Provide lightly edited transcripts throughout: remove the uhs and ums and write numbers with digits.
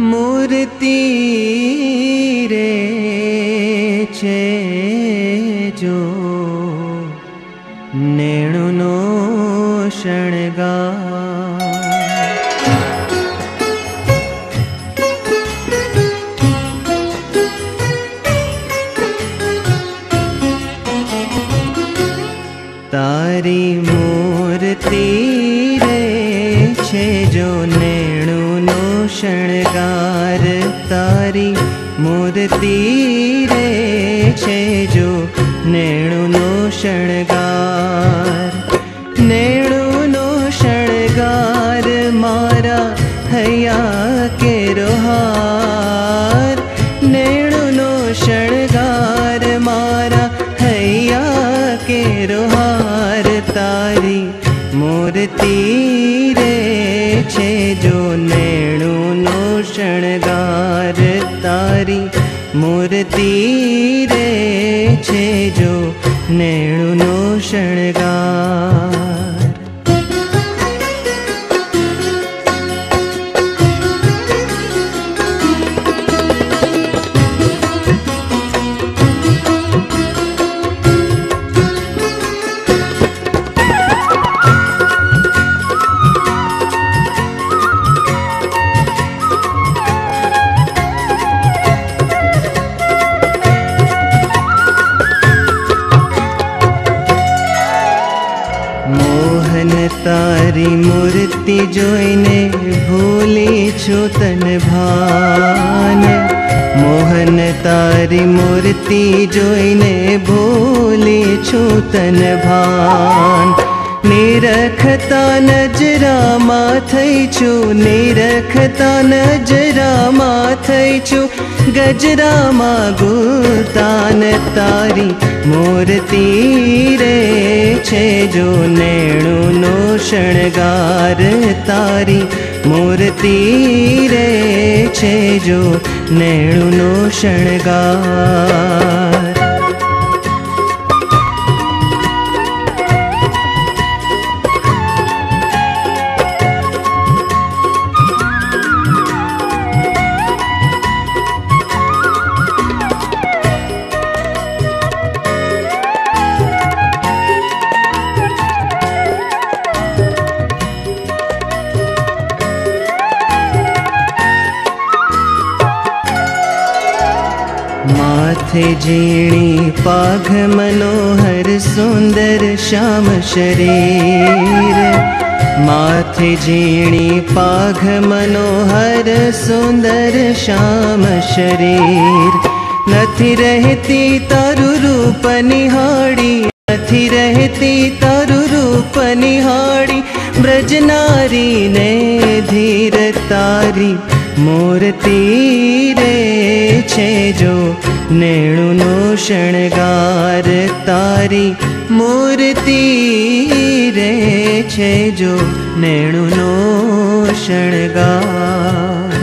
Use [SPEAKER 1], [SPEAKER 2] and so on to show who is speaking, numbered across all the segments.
[SPEAKER 1] मूर्ति रे छे जो नेणुनो शणगार। तारी मूर्ति रे छे जो नेणुनो शणगार। तारी मूर्ति रे छे जो नेणुनो शणगार। नेणुनो शणगार मारा हैया केरो हार। नेणुनो शणगार मारा हैया केरो हार। तारी मूर्ति रे छे जो नेणुनो शणगार। तारी मूर्ति रे छे जो नेणुनो शणगार। तारी मूर्ति जोईने भूली छु तन भान। मोहन तारी मूर्ति जोईने भूली छु तन भान। निरखता नजरामा थई छु। निरखता नजरामा थई छु। गजरामा गुलतान। तारी मूर्ति रे छे जो नेणुनो शणगार। तारी मूर्ति रे छे जो नेणुनो शणगार। माथे जीणी पाघ मनोहर सुंदर श्याम शरीर। माथे जीणी पाघ मनोहर सुंदर श्याम शरीर। नथी रहती तारु रूप निहाड़ी। नथी रहती तारु रूप निहाड़ी। ब्रजनारी ने धीर। तारी मूर्ति रे छे जो नेणुनो शणगार। तारी मूर्ति रे छे जो नेणुनो शणगार।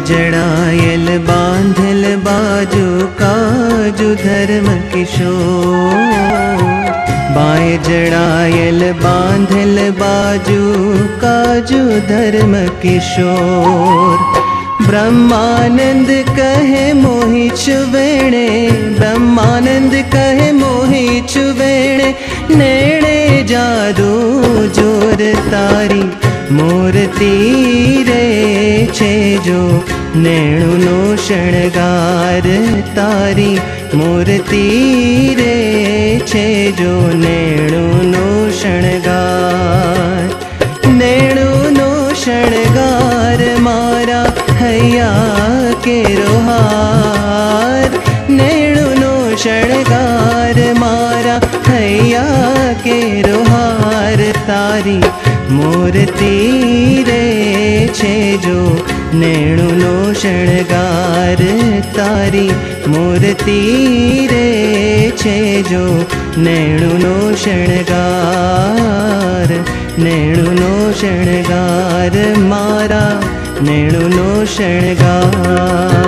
[SPEAKER 1] जड़ायल बांधल बाजू काजू धर्म किशोर। बाय जड़ायल बांधल बाजू काजू धर्म किशोर। ब्रह्मानंद कहे मोहि छुवेणे। ब्रह्मानंद कहे मोहि छुवेणे। नेणे जादू जोर। तारी મૂર્તિ રે છે જો નેણુનો શણગાર તારી મૂર્તિ રે છે જો નેણુનો શણગાર નેણુનો શણગાર મારા હૈયા કેરો હાર નેણુનો શણગાર મારા હૈયા કેરો હાર તારી મૂર્તિ રે છે જો નેણુનો શણગાર તારી મૂર્તિ રે છે જો નેણુનો શણગાર નેણુનો શણગાર મારા નેણુનો શણગાર